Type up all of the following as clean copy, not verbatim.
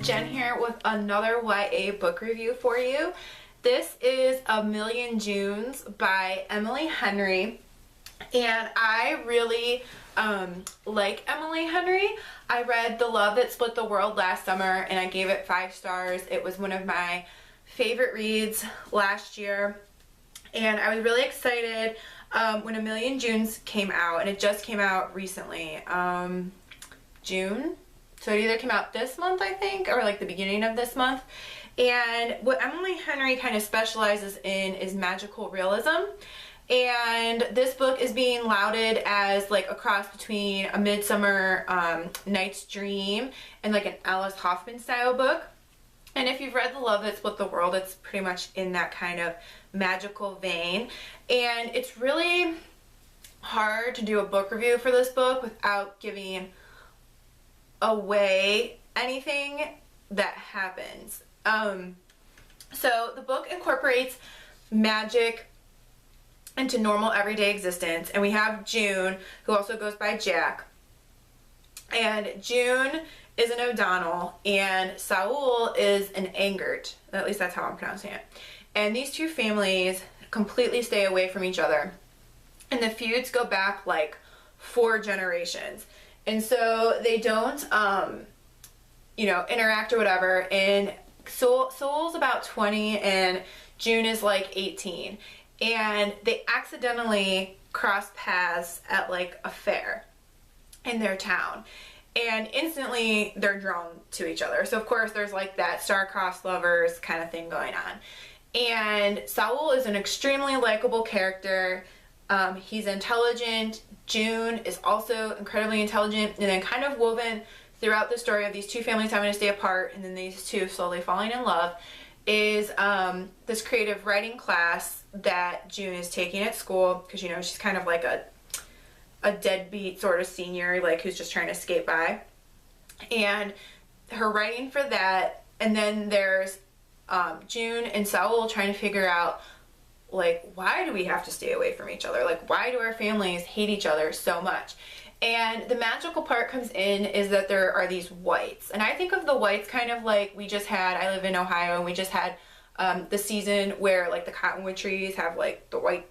Jen here with another YA book review for you. This is A Million Junes by Emily Henry, and I really like Emily Henry. I read The Love That Split the World last summer and I gave it 5 stars. It was one of my favorite reads last year, and I was really excited when A Million Junes came out, and it just came out recently, June. So it either came out this month, I think, or like the beginning of this month. And what Emily Henry kind of specializes in is magical realism. And this book is being lauded as like a cross between A Midsummer Night's Dream and like an Alice Hoffman style book. And if you've read The Love That Split the World, it's pretty much in that kind of magical vein. And it's really hard to do a book review for this book without giving away anything that happens. So the book incorporates magic into normal everyday existence, and we have June, who also goes by Jack, and June is an O'Donnell and Saul is an Angert. At least that's how I'm pronouncing it. And these two families completely stay away from each other, and the feuds go back like 4 generations. And so they don't, interact or whatever. And Soul's about 20 and June is like 18. And they accidentally cross paths at like a fair in their town. And instantly they're drawn to each other. So of course there's like that star-crossed lovers kind of thing going on. And Saul is an extremely likable character. He's intelligent. June is also incredibly intelligent, and then kind of woven throughout the story of these two families having to stay apart and then these two slowly falling in love is this creative writing class that June is taking at school, because she's kind of like a deadbeat sort of senior, like who's just trying to skate by, and her writing for that. And then there's June and Saul trying to figure out, like, why do we have to stay away from each other? Like, why do our families hate each other so much? And the magical part comes in is that there are these whites. And I think of the whites kind of like we just had, I live in Ohio, and we just had the season where like the cottonwood trees have like the white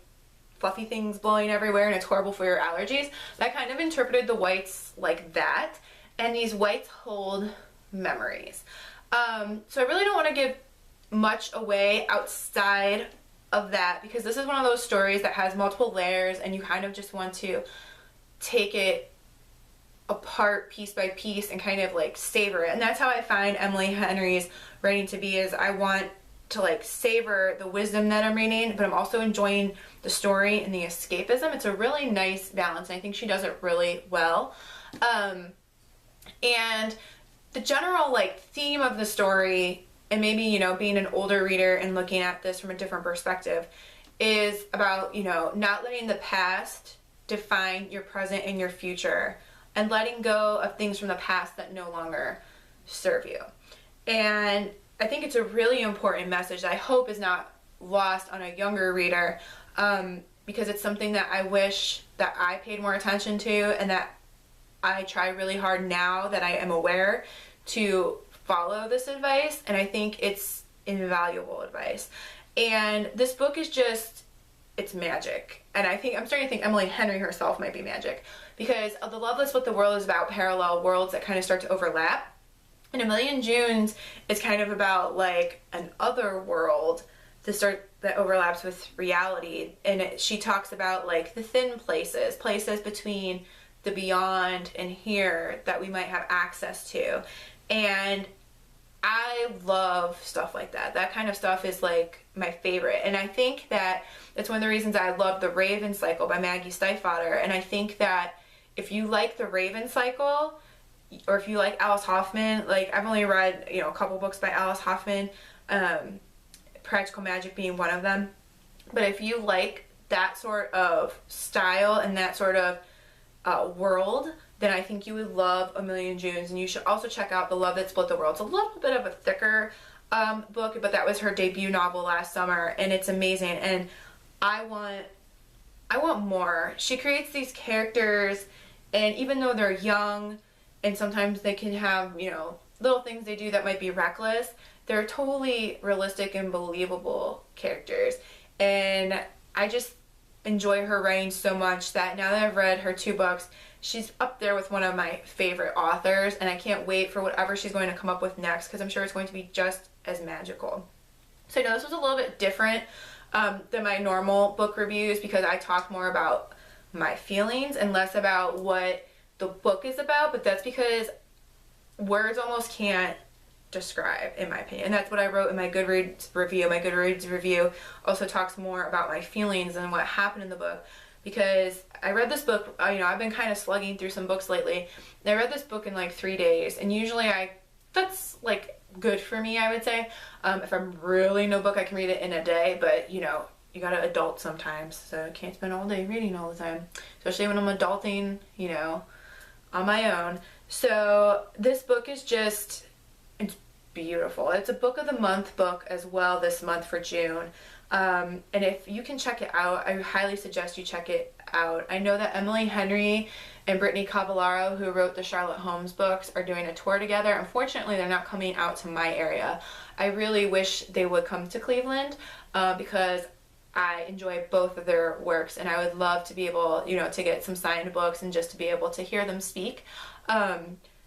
fluffy things blowing everywhere and it's horrible for your allergies. I kind of interpreted the whites like that. And these whites hold memories. So I really don't want to give much away outside of that, because this is one of those stories that has multiple layers and you kind of just want to take it apart piece by piece and kind of like savor it. And that's how I find Emily Henry's writing to be, is I want to like savor the wisdom that I'm reading, but I'm also enjoying the story and the escapism. It's a really nice balance, and I think she does it really well. And the general like theme of the story, and maybe, being an older reader and looking at this from a different perspective, is about, not letting the past define your present and your future, and letting go of things from the past that no longer serve you. And I think it's a really important message that I hope is not lost on a younger reader, because it's something that I wish that I paid more attention to, and that I try really hard now that I am aware to follow this advice, and I think it's invaluable advice. And this book is just, it's magic. And I'm starting to think Emily Henry herself might be magic, because The Love That Split the World is about parallel worlds that kind of start to overlap, and A Million Junes is kind of about like an other world that overlaps with reality. And she talks about like the thin places between the beyond and here that we might have access to. And I love stuff like that. That kind of stuff is like my favorite. And I think that it's one of the reasons I love The Raven Cycle by Maggie Stiefvater. And I think that if you like The Raven Cycle, or if you like Alice Hoffman, like I've only read, a couple books by Alice Hoffman, Practical Magic being one of them. But if you like that sort of style and that sort of world, then I think you would love A Million Junes. And you should also check out The Love That Split the World. It's a little bit of a thicker book, but that was her debut novel last summer, and it's amazing. And I want more. She creates these characters, and even though they're young and sometimes they can have, little things they do that might be reckless, they're totally realistic and believable characters. And I just enjoy her writing so much that now that I've read her 2 books, she's up there with one of my favorite authors, and I can't wait for whatever she's going to come up with next, because I'm sure it's going to be just as magical. So I know this was a little bit different than my normal book reviews, because I talk more about my feelings and less about what the book is about, but that's because words almost can't describe, in my opinion. And that's what I wrote in my Goodreads review. My Goodreads review also talks more about my feelings and what happened in the book, because I read this book, I've been kind of slugging through some books lately, and I read this book in like 3 days, and usually that's like good for me, I would say. If I'm really no book, I can read it in a day, but you gotta adult sometimes, so I can't spend all day reading all the time, especially when I'm adulting, on my own. So this book is just, it's beautiful. It's a book of the month book as well this month for June. And if you can check it out, I highly suggest you check it out. I know that Emily Henry and Brittany Cavallaro, who wrote the Sherlock Holmes books, are doing a tour together. Unfortunately, they're not coming out to my area. I really wish they would come to Cleveland, because I enjoy both of their works, and I would love to be able, to get some signed books and just to be able to hear them speak.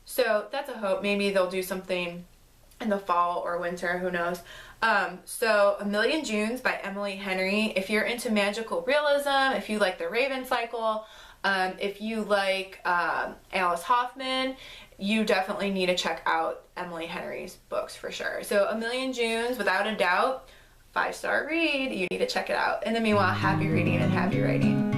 So that's a hope. Maybe they'll do something in the fall or winter, who knows. So A Million Junes by Emily Henry. If you're into magical realism, if you like the Raven cycle, if you like Alice Hoffman, you definitely need to check out Emily Henry's books for sure. So A Million Junes, without a doubt, 5-star read. You need to check it out. In the meanwhile, happy reading and happy writing.